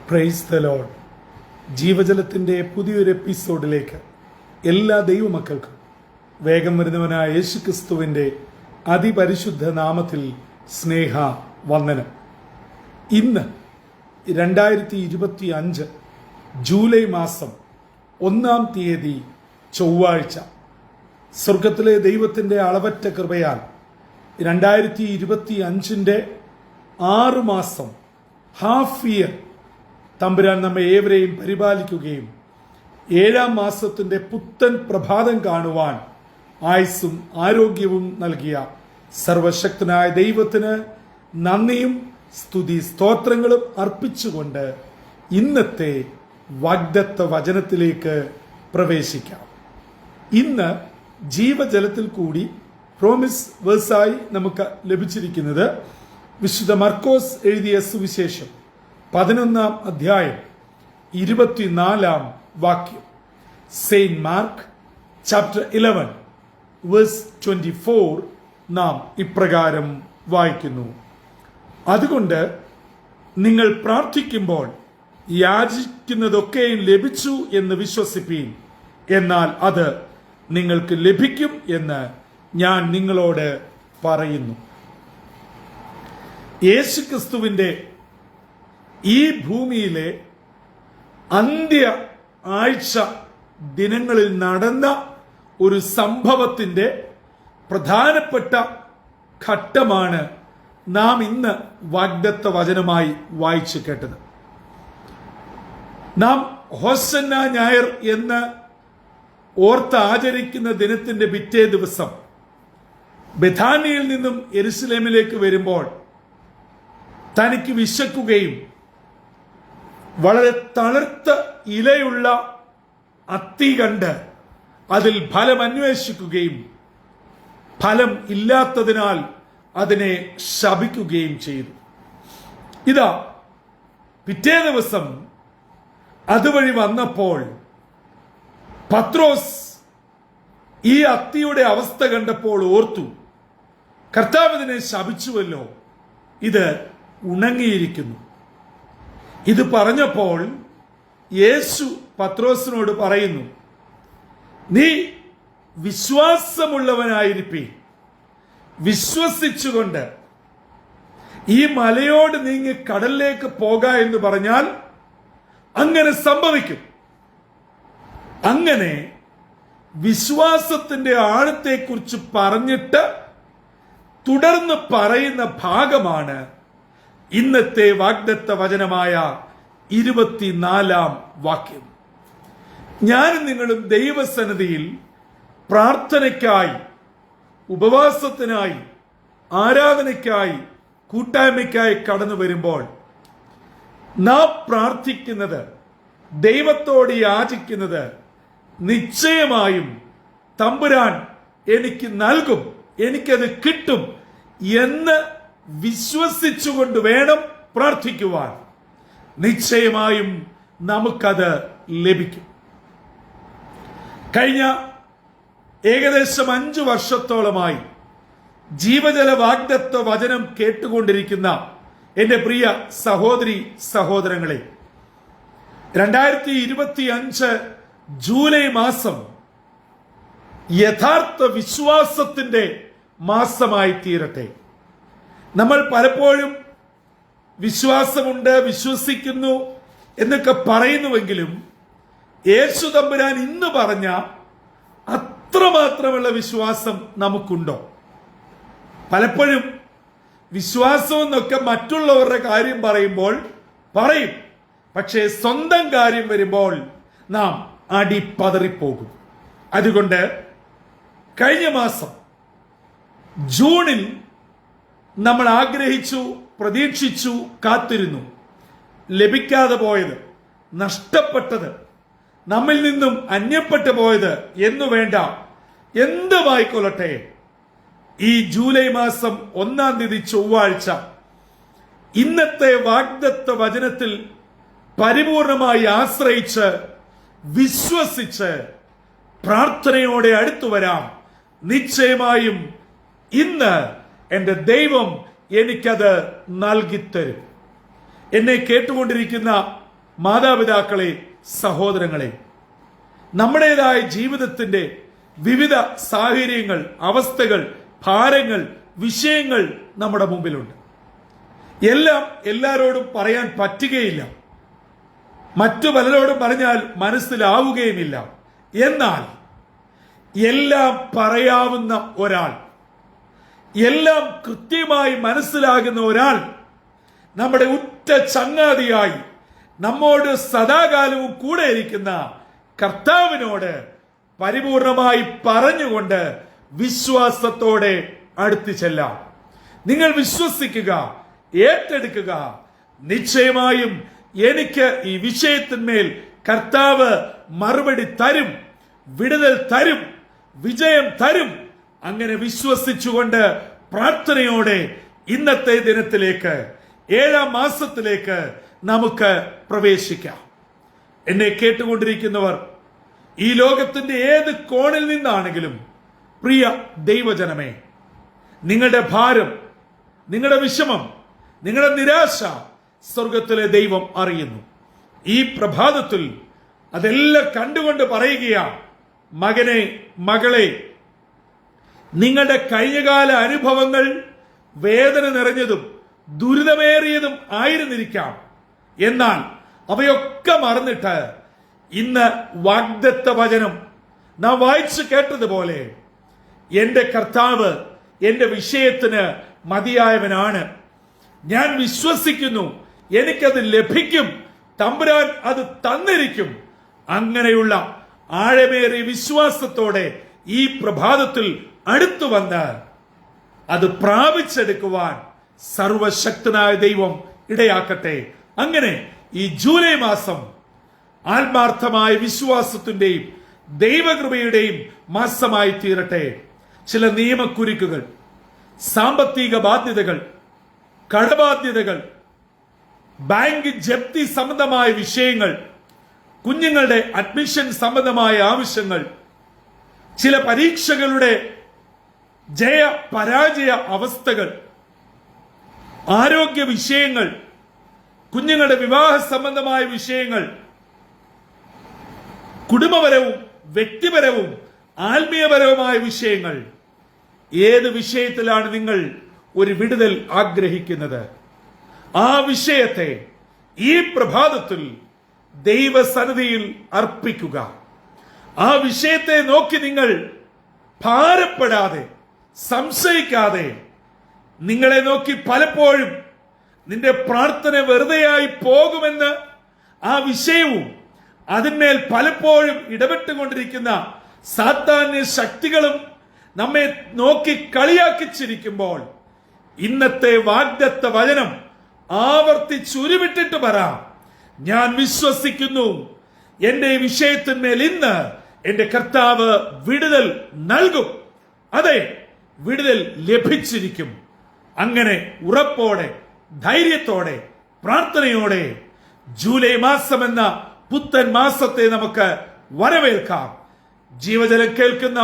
Praise the Lord. ജീവജലത്തിൻ്റെ പുതിയൊരു എപ്പിസോഡിലേക്ക് എല്ലാ ദൈവമക്കൾക്കും വേഗം വരുന്നവനായ യേശുക്രിസ്തുവിൻ്റെ അതിപരിശുദ്ധ നാമത്തിൽ സ്നേഹ വന്ദനം. ഇന്ന് 2025 ജൂലൈ മാസം 1-ാം തീയതി ചൊവ്വാഴ്ച. സ്വർഗത്തിലെ ദൈവത്തിൻ്റെ അളവറ്റ കൃപയാൽ 2025 6 മാസം, ഹാഫ് ഇയർ തമ്പുരാൻ നമ്മെ ഏവരെയും പരിപാലിക്കുകയും 7-ാം മാസത്തിന്റെ പുത്തൻ പ്രഭാതം കാണുവാൻ ആയുസ്സും ആരോഗ്യവും നൽകിയ സർവശക്തനായ ദൈവത്തിന് നന്ദിയും സ്തുതി സ്തോത്രങ്ങളും അർപ്പിച്ചുകൊണ്ട് ഇന്നത്തെ വാഗ്ദത്ത വചനത്തിലേക്ക് പ്രവേശിക്കാം. ഇന്ന് ജീവജലത്തിൽ കൂടി പ്രോമിസ് വേഴ്സായി നമുക്ക് ലഭിച്ചിരിക്കുന്നത് വിശുദ്ധ മർക്കോസ് എഴുതിയ സുവിശേഷം 11-ാം അധ്യായം 24-ാം വാക്യം. സെയിന്റ് മാർക്ക് ചാപ്റ്റർ 11 വേഴ്സ് 24 നാം ഇപ്രകാരം വായിക്കുന്നു: അതുകൊണ്ട് നിങ്ങൾ പ്രാർത്ഥിക്കുമ്പോൾ യാചിക്കുന്നതൊക്കെയും ലഭിച്ചു എന്ന് വിശ്വസിപ്പീൻ, എന്നാൽ അത് നിങ്ങൾക്ക് ലഭിക്കും എന്ന് ഞാൻ നിങ്ങളോട് പറയുന്നു. യേശുക്രിസ്തുവിന്റെ ഈ ഭൂമിയിലെ അന്ത്യ ആഴ്ച ദിനങ്ങളിൽ നടന്ന ഒരു സംഭവത്തിന്റെ പ്രധാനപ്പെട്ട ഘട്ടമാണ് നാം ഇന്ന് വാഗ്ദത്ത വചനമായി വായിച്ചു കേട്ടത്. നാം ഹോസന്ന ഞായർ എന്ന് ഓർത്ത് ആചരിക്കുന്ന ദിനത്തിന്റെ പിറ്റേ ദിവസം ബെഥാനിയിൽ നിന്നും യെരുശലേമിലേക്ക് വരുമ്പോൾ തനിക്ക് വിശക്കുകയും വളരെ തളിർത്ത ഇലയുള്ള അത്തി കണ്ട് അതിൽ ഫലം അന്വേഷിക്കുകയും ഫലം ഇല്ലാത്തതിനാൽ അതിനെ ശപിക്കുകയും ചെയ്തു. ഇതാ പിറ്റേ ദിവസം അതുവഴി വന്നപ്പോൾ പത്രോസ് ഈ അത്തിയുടെ അവസ്ഥ കണ്ടപ്പോൾ ഓർത്തു, കർത്താവ് ഇതിനെ ശപിച്ചുവല്ലോ, ഇത് ഉണങ്ങിയിരിക്കുന്നു. ഇത് പറഞ്ഞപ്പോൾ യേശു പത്രോസിനോട് പറയുന്നു, നീ വിശ്വാസമുള്ളവനായിരിപ്പീ, വിശ്വസിച്ചുകൊണ്ട് ഈ മലയോട് നീങ്ങി കടലിലേക്ക് പോക എന്ന് പറഞ്ഞാൽ അങ്ങനെ സംഭവിക്കും. അങ്ങനെ വിശ്വാസത്തിന്റെ ആഴത്തെക്കുറിച്ച് പറഞ്ഞിട്ട് തുടർന്ന് പറയുന്ന ഭാഗമാണ് ഇന്നത്തെ വാഗ്ദത്ത വചനമായ 24-ാം വാക്യം. ഞാനും നിങ്ങളും ദൈവസന്നിധിയിൽ പ്രാർത്ഥനയ്ക്കായി, ഉപവാസത്തിനായി, ആരാധനയ്ക്കായി, കൂട്ടായ്മയ്ക്കായി കടന്നു വരുമ്പോൾ നാം പ്രാർത്ഥിക്കുന്നത്, ദൈവത്തോട് യാചിക്കുന്നത് നിശ്ചയമായും തമ്പുരാൻ എനിക്ക് നൽകും, എനിക്കത് കിട്ടും എന്ന് വിശ്വസിച്ചുകൊണ്ട് വേണം പ്രാർത്ഥിക്കുവാൻ. നിശ്ചയമായും നമുക്കത് ലഭിക്കും. കഴിഞ്ഞ ഏകദേശം 5 വർഷത്തോളമായി ജീവജല വാഗ്ദത്ത വചനം കേട്ടുകൊണ്ടിരിക്കുന്ന എന്റെ പ്രിയ സഹോദരി സഹോദരങ്ങളെ, 2025 ജൂലൈ മാസം യഥാർത്ഥ വിശ്വാസത്തിന്റെ മാസമായി തീരട്ടെ. നമ്മൾ പലപ്പോഴും വിശ്വാസമുണ്ട്, വിശ്വസിക്കുന്നു എന്നൊക്കെ പറയുന്നുവെങ്കിലും യേശു തമ്പുരാൻ ഇന്ന് പറഞ്ഞ അത്രമാത്രമുള്ള വിശ്വാസം നമുക്കുണ്ടോ? പലപ്പോഴും വിശ്വാസം എന്നൊക്കെ മറ്റുള്ളവരുടെ കാര്യം പറയുമ്പോൾ പറയും, പക്ഷേ സ്വന്തം കാര്യം വരുമ്പോൾ നാം അടിപതറിപ്പോകും. അതുകൊണ്ട് കഴിഞ്ഞ മാസം ജൂണിൽ നമ്മൾ ആഗ്രഹിച്ചു, പ്രതീക്ഷിച്ചു, കാത്തിരുന്നു. ലഭിക്കാതെ പോയത്, നഷ്ടപ്പെട്ടത്, നമ്മിൽ നിന്നും അന്യപ്പെട്ടു പോയത് എന്നു വേണ്ട, എന്തുമായിക്കൊള്ളട്ടെ, ഈ ജൂലൈ മാസം 1-ാം തീയതി ചൊവ്വാഴ്ച ഇന്നത്തെ വാഗ്ദത്ത വചനത്തിൽ പരിപൂർണമായി ആശ്രയിച്ച് വിശ്വസിച്ച് പ്രാർത്ഥനയോടെ അടുത്തു വരാം. നിശ്ചയമായും ഇന്ന് എന്റെ ദൈവം എനിക്കത് നൽകിത്തരും. എന്നെ കേട്ടുകൊണ്ടിരിക്കുന്ന മാതാപിതാക്കളെ, സഹോദരങ്ങളെ, നമ്മുടേതായ ജീവിതത്തിന്റെ വിവിധ സാഹചര്യങ്ങൾ, അവസ്ഥകൾ, ഭാരങ്ങൾ, വിഷയങ്ങൾ നമ്മുടെ മുമ്പിലുണ്ട്. എല്ലാം എല്ലാവരോടും പറയാൻ പറ്റുകയില്ല. മറ്റു പലരോടും പറഞ്ഞാൽ മനസ്സിലാവുകയുമില്ല. എന്നാൽ എല്ലാം പറയാവുന്ന ഒരാൾ, എല്ലാം കൃത്യമായി മനസ്സിലാകുന്ന ഒരാൾ, നമ്മുടെ ഉറ്റ ചങ്ങാതിയായി നമ്മോട് സദാകാലവും കൂടെ ഇരിക്കുന്ന കർത്താവിനോട് പരിപൂർണമായി പറഞ്ഞുകൊണ്ട് വിശ്വാസത്തോടെ അടുത്തു ചെല്ലാം. നിങ്ങൾ വിശ്വസിക്കുക, ഏറ്റെടുക്കുക. നിശ്ചയമായും എനിക്ക് ഈ വിഷയത്തിന്മേൽ കർത്താവ് മറുപടി തരും, വിടുതൽ തരും, വിജയം തരും. അങ്ങനെ വിശ്വസിച്ചുകൊണ്ട് പ്രാർത്ഥനയോടെ ഇന്നത്തെ ദിനത്തിലേക്ക്, 7-ാം മാസത്തിലേക്ക് നമുക്ക് പ്രവേശിക്കാം. എന്നെ കേട്ടുകൊണ്ടിരിക്കുന്നവർ ഈ ലോകത്തിന്റെ ഏത് കോണിൽ നിന്നാണെങ്കിലും, പ്രിയ ദൈവജനമേ, നിങ്ങളുടെ ഭാരം, നിങ്ങളുടെ വിഷമം, നിങ്ങളുടെ നിരാശ സ്വർഗത്തിലെ ദൈവം അറിയുന്നു. ഈ പ്രഭാതത്തിൽ അതെല്ലാം കണ്ടുകൊണ്ട് പറയുകയാണ്, മകനെ, മകളെ, നിങ്ങളുടെ കഴിഞ്ഞകാല അനുഭവങ്ങൾ വേദന നിറഞ്ഞതും ദുരിതമേറിയതും ആയിരുന്നിരിക്കാം. എന്നാൽ അവയൊക്കെ മറന്നിട്ട് ഇന്ന് വാഗ്ദത്ത വചനം നാം വായിച്ചു കേട്ടതുപോലെ, എന്റെ കർത്താവ് എന്റെ വിഷയത്തിന് മതിയായവനാണ്. ഞാൻ വിശ്വസിക്കുന്നു, എനിക്കത് ലഭിക്കും, തമ്പുരാൻ അത് തന്നിരിക്കും. അങ്ങനെയുള്ള ആഴമേറിയ വിശ്വാസത്തോടെ ഈ പ്രഭാതത്തിൽ അടുത്തു വന്ന് അത് പ്രാപിച്ചെടുക്കുവാൻ സർവശക്തനായ ദൈവം ഇടയാക്കട്ടെ. അങ്ങനെ ഈ ജൂലൈ മാസം ആത്മാർത്ഥമായ വിശ്വാസത്തിന്റെയും ദൈവകൃപയുടെയും മാസമായി തീരട്ടെ. ചില നിയമക്കുരുക്കുകൾ, സാമ്പത്തിക ബാധ്യതകൾ, കടബാധ്യതകൾ, ബാങ്ക് ജപ്തി സംബന്ധമായ വിഷയങ്ങൾ, കുഞ്ഞുങ്ങളുടെ അഡ്മിഷൻ സംബന്ധമായ ആവശ്യങ്ങൾ, ചില പരീക്ഷകളുടെ ജയ പരാജയ അവസ്ഥകൾ, ആരോഗ്യ വിഷയങ്ങൾ, കുഞ്ഞുങ്ങളുടെ വിവാഹ സംബന്ധമായ വിഷയങ്ങൾ, കുടുംബപരവും വ്യക്തിപരവും ആത്മീയപരവുമായ വിഷയങ്ങൾ, ഏത് വിഷയത്തിലാണ് നിങ്ങൾ ഒരു വിടുതൽ ആഗ്രഹിക്കുന്നത്, ആ വിഷയത്തെ ഈ പ്രഭാതത്തിൽ ദൈവസന്നിധിയിൽ അർപ്പിക്കുക. ആ വിഷയത്തെ നോക്കി നിങ്ങൾ ഭാരപ്പെടാതെ, സംശയിക്കാതെ, നിങ്ങളെ നോക്കി പലപ്പോഴും നിന്റെ പ്രാർത്ഥന വെറുതെയായി പോകുമെന്ന് ആ വിഷയവും അതിന്മേൽ പലപ്പോഴും ഇടപെട്ടുകൊണ്ടിരിക്കുന്ന സാത്താന്യ ശക്തികളും നമ്മെ നോക്കി കളിയാക്കിച്ചിരിക്കുമ്പോൾ, ഇന്നത്തെ വാഗ്ദത്ത വചനം ആവർത്തിച്ചുരുവിട്ടിട്ട് പറ, ഞാൻ വിശ്വസിക്കുന്നു, എന്റെ വിഷയത്തിന്മേൽ ഇന്ന് എന്റെ കർത്താവ് വിടുതൽ നൽകും. അതെ, വിടുതൽ ലഭിച്ചിരിക്കും. അങ്ങനെ ഉറപ്പോടെ, ധൈര്യത്തോടെ, പ്രാർത്ഥനയോടെ ജൂലൈ മാസം എന്ന പുത്തൻ മാസത്തെ നമുക്ക് വരവേൽക്കാം. ജീവജലം കേൾക്കുന്ന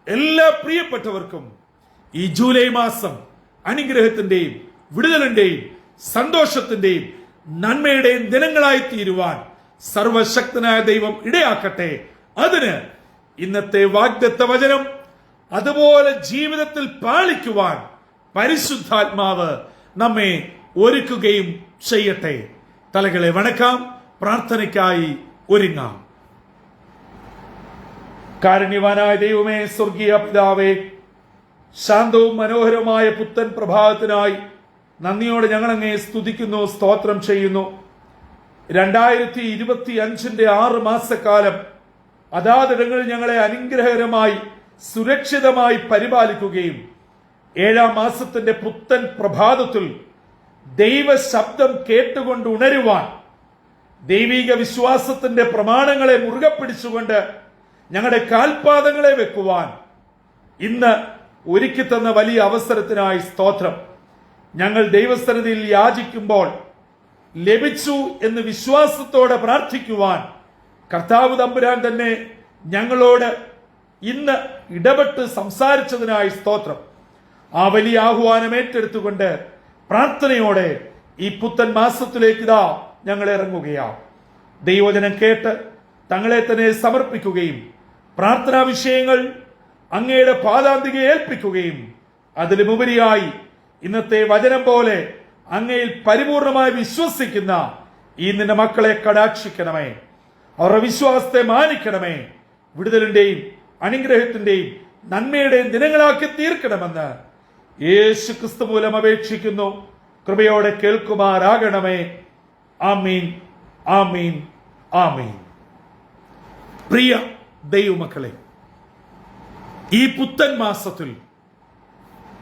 എല്ലാ പ്രിയപ്പെട്ടവർക്കും ഈ ജൂലൈ മാസം അനുഗ്രഹത്തിന്റെയും വിടുതലിന്റെയും സന്തോഷത്തിന്റെയും നന്മയുടെയും ദിനങ്ങളായി തീരുവാൻ സർവശക്തനായ ദൈവം ഇടയാക്കട്ടെ. അതിന് ഇന്നത്തെ വാഗ്ദത്ത വചനം അതുപോലെ ജീവിതത്തിൽ പാലിക്കുവാൻ പരിശുദ്ധാത്മാവ് നമ്മെ ഒരുക്കുകയും ചെയ്യട്ടെ. തലകളെ വണക്കാം, പ്രാർത്ഥനയ്ക്കായി ഒരുങ്ങാം. കാരുണ്യവാനായ ദൈവമേ, സ്വർഗീയ പിതാവേ, ശാന്തവും മനോഹരവുമായ പുത്തൻ പ്രഭാതത്തിനായി നന്ദിയോടെ ഞങ്ങൾ അങ്ങയെ സ്തുതിക്കുന്നു, സ്തോത്രം ചെയ്യുന്നു. 2025 6 മാസക്കാലം അതാതിടങ്ങളിൽ ഞങ്ങളെ അനുഗ്രഹകരമായി സുരക്ഷിതമായി പരിപാലിക്കുകയും 7-ാം മാസത്തിന്റെ പുത്തൻ പ്രഭാതത്തിൽ ദൈവ ശബ്ദം കേട്ടുകൊണ്ട് ഉണരുവാൻ, ദൈവിക വിശ്വാസത്തിന്റെ പ്രമാണങ്ങളെ മുറുകെ പിടിച്ചുകൊണ്ട് ഞങ്ങളുടെ കാൽപാദങ്ങളെ വെക്കുവാൻ ഇന്ന് ഒരുക്കി തന്ന വലിയ അവസരത്തിനായി സ്തോത്രം. ഞങ്ങൾ ദൈവസന്നിധിയിൽ യാചിക്കുമ്പോൾ ലഭിച്ചു എന്ന് വിശ്വാസത്തോടെ പ്രാർത്ഥിക്കുവാൻ കർത്താവ് തമ്പുരാൻ തന്നെ ഞങ്ങളോട് ഇന്ന് ഇടപെട്ട് സംസാരിച്ചതിനായി സ്തോത്രം. ആ വലിയ ആഹ്വാനം ഏറ്റെടുത്തുകൊണ്ട് പ്രാർത്ഥനയോടെ ഈ പുത്തൻ മാസത്തിലേക്ക് ഞങ്ങൾ ഇറങ്ങുകയാണ്. ദൈവവചനം കേട്ട് തങ്ങളെ തന്നെ സമർപ്പിക്കുകയും പ്രാർത്ഥനാ വിഷയങ്ങൾ അങ്ങയുടെ പാദാന്തികെ ഏൽപ്പിക്കുകയും അതിലുമുപരിയായി ഇന്നത്തെ വചനം പോലെ അങ്ങയിൽ പരിപൂർണമായി വിശ്വസിക്കുന്ന ഈ നിന്റെ മക്കളെ കടാക്ഷിക്കണമേ. അവരുടെ വിശ്വാസത്തെ മാനിക്കണമേ. വിടുതലിന്റെയും അനുഗ്രഹത്തിന്റെയും നന്മയുടെയും ദിനങ്ങളാക്കി തീർക്കണമെന്ന് യേശു ക്രിസ്തു മൂലം അപേക്ഷിക്കുന്നു. കൃപയോടെ കേൾക്കുമാറാകണമേ. ആമീൻ, ആമീൻ, ആമീൻ. പ്രിയ ദൈവമക്കളെ, ഈ പുത്തൻ മാസത്തിൽ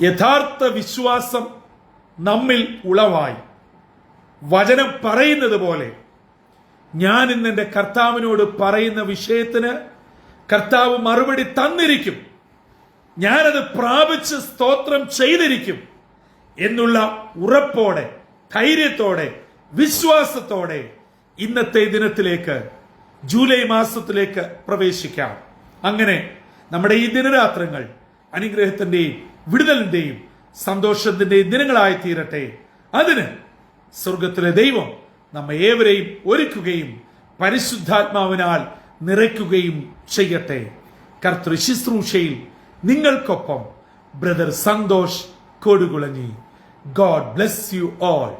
യഥാർത്ഥ വിശ്വാസം നമ്മിൽ ഉളവായി വചനം പറയുന്നത് പോലെ ഞാൻ ഇന്ന് എൻ്റെ കർത്താവിനോട് പറയുന്ന വിഷയത്തിന് കർത്താവ് മറുപടി തന്നിരിക്കും, ഞാനത് പ്രാപിച്ച് സ്തോത്രം ചെയ്തിരിക്കും എന്നുള്ള ഉറപ്പോടെ, ധൈര്യത്തോടെ, വിശ്വാസത്തോടെ ഇന്നത്തെ ദിനത്തിലേക്ക്, ജൂലൈ മാസത്തിലേക്ക് പ്രവേശിക്കാം. അങ്ങനെ നമ്മുടെ ഈ ദിനരാത്രങ്ങൾ അനുഗ്രഹത്തിന്റെയും വിടുതലിന്റെയും സന്തോഷത്തിന്റെയും ദിനങ്ങളായി തീരട്ടെ. അതിന് സ്വർഗത്തിലെ ദൈവം നമ്മെ ഏവരെയും ഒരുക്കുകയും പരിശുദ്ധാത്മാവിനാൽ നിറയ്ക്കുകയും ചെയ്യട്ടെ. കർത്തൃ ശുശ്രൂഷയിൽ നിങ്ങൾക്കൊപ്പം brother Santosh Kodukulanji. God bless you all.